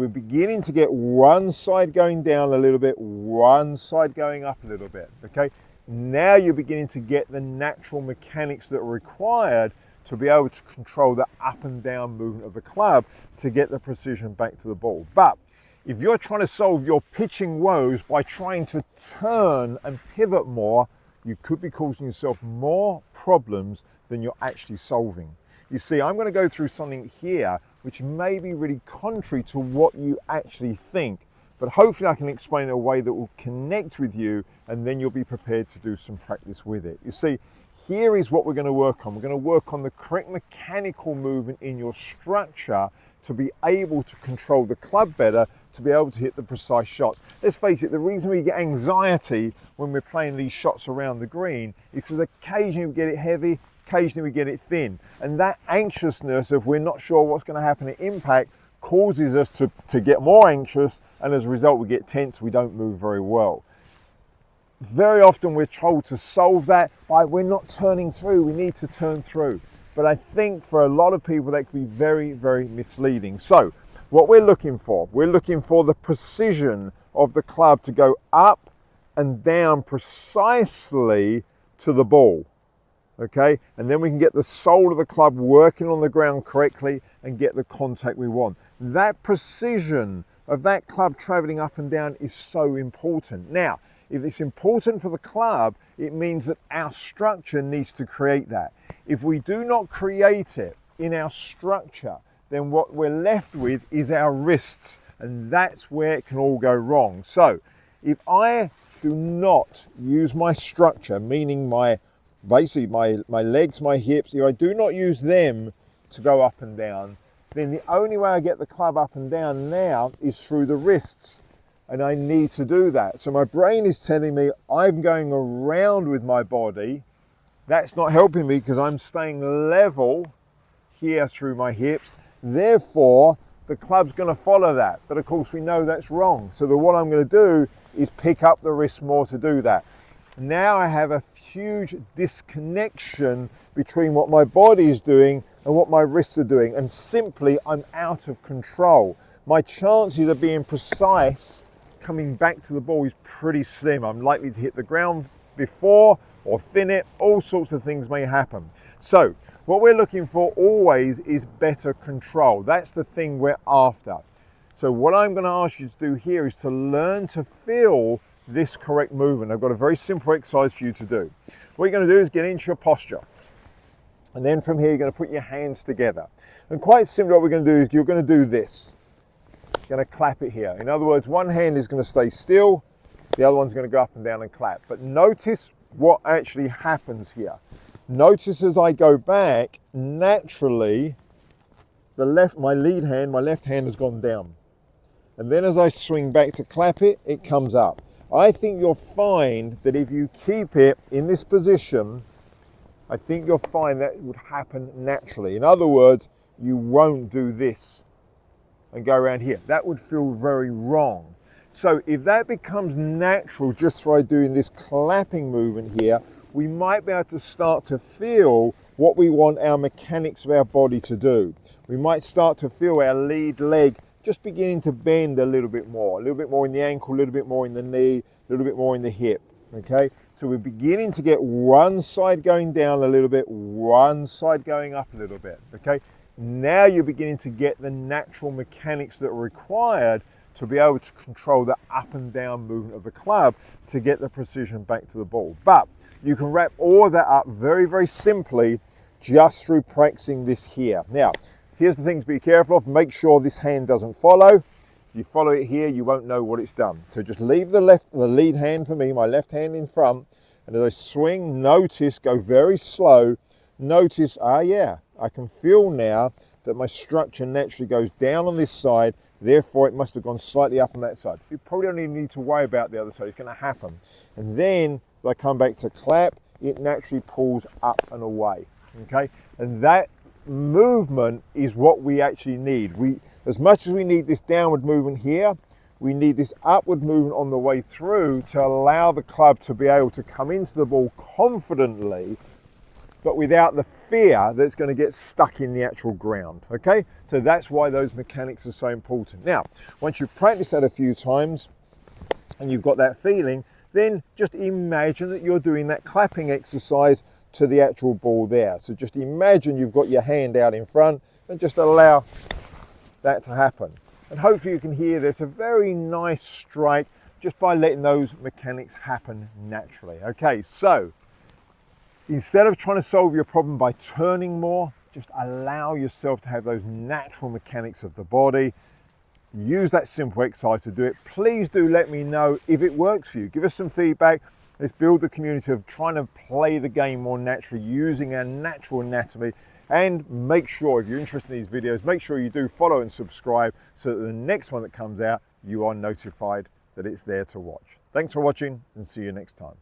We're beginning to get one side going down a little bit, one side going up a little bit, okay? Now you're beginning to get the natural mechanics that are required to be able to control the up and down movement of the club to get the precision back to the ball. But if you're trying to solve your pitching woes by trying to turn and pivot more, you could be causing yourself more problems than you're actually solving. You see, I'm going to go through something here which may be really contrary to what you actually think, but hopefully I can explain in a way that will connect with you, and then you'll be prepared to do some practice with it. You see, here is what we're going to work on. We're going to work on the correct mechanical movement in your structure to be able to control the club better, to be able to hit the precise shots. Let's face it, the reason we get anxiety when we're playing these shots around the green is because occasionally we get it heavy, occasionally we get it thin. And that anxiousness of we're not sure what's going to happen at impact causes us to get more anxious, and as a result we get tense, we don't move very well. Very often we're told to solve that by we're not turning through, we need to turn through. But I think for a lot of people that can be very, very misleading. So what we're looking for the precision of the club to go up and down precisely to the ball. Okay, and then we can get the sole of the club working on the ground correctly and get the contact we want. That precision of that club traveling up and down is so important. Now, if it's important for the club, it means that our structure needs to create that. If we do not create it in our structure, then what we're left with is our wrists, and that's where it can all go wrong. So if I do not use my structure, meaning basically my legs, my hips, if I do not use them to go up and down, then the only way I get the club up and down now is through the wrists, and I need to do that. So my brain is telling me I'm going around with my body. That's not helping me because I'm staying level here through my hips. Therefore, the club's going to follow that. But of course we know that's wrong. So what I'm going to do is pick up the wrist more to do that. Now I have a huge disconnection between what my body is doing and what my wrists are doing, and simply I'm out of control. My chances of being precise coming back to the ball is pretty slim. I'm likely to hit the ground before or thin it. All sorts of things may happen. So what we're looking for always is better control. That's the thing we're after. So what I'm going to ask you to do here is to learn to feel this correct movement. I've got a very simple exercise for you to do. What you're going to do is get into your posture, and then from here you're going to put your hands together, and quite simply what we're going to do is you're going to do this. You're going to clap it here. In other words, one hand is going to stay still, the other one's going to go up and down and clap. But notice what actually happens here. Notice as I go back, naturally my lead hand, my left hand has gone down, and then as I swing back to clap it, it comes up. I think you'll find that if you keep it in this position, I think you'll find that would happen naturally. In other words, you won't do this and go around here. That would feel very wrong. So if that becomes natural just by doing this clapping movement here, we might be able to start to feel what we want our mechanics of our body to do. We might start to feel our lead leg just beginning to bend a little bit more in the ankle, a little bit more in the knee, a little bit more in the hip, okay? So we're beginning to get one side going down a little bit, one side going up a little bit, okay? Now you're beginning to get the natural mechanics that are required to be able to control the up and down movement of the club to get the precision back to the ball. But you can wrap all of that up very, very simply just through practicing this here. Now, here's the thing to be careful of. Make sure this hand doesn't follow. If you follow it here, you won't know what it's done. So just leave the lead hand for me, my left hand in front, and as I swing, notice, go very slow. Notice, yeah, I can feel now that my structure naturally goes down on this side, therefore it must have gone slightly up on that side. You probably don't even need to worry about the other side, it's going to happen. And then, as I come back to clap, it naturally pulls up and away, okay? And that movement is what we actually need. As much as we need this downward movement here, we need this upward movement on the way through to allow the club to be able to come into the ball confidently, but without the fear that it's going to get stuck in the actual ground. Okay, so that's why those mechanics are so important. Now, once you've practiced that a few times and you've got that feeling, then just imagine that you're doing that clapping exercise to the actual ball there. So just imagine you've got your hand out in front and just allow that to happen. And hopefully you can hear there's a very nice strike just by letting those mechanics happen naturally. Okay, so instead of trying to solve your problem by turning more, just allow yourself to have those natural mechanics of the body. Use that simple exercise to do it. Please do let me know if it works for you. Give us some feedback. Let's build the community of trying to play the game more naturally using our natural anatomy. And make sure, if you're interested in these videos, make sure you do follow and subscribe so that the next one that comes out, you are notified that it's there to watch. Thanks for watching and see you next time.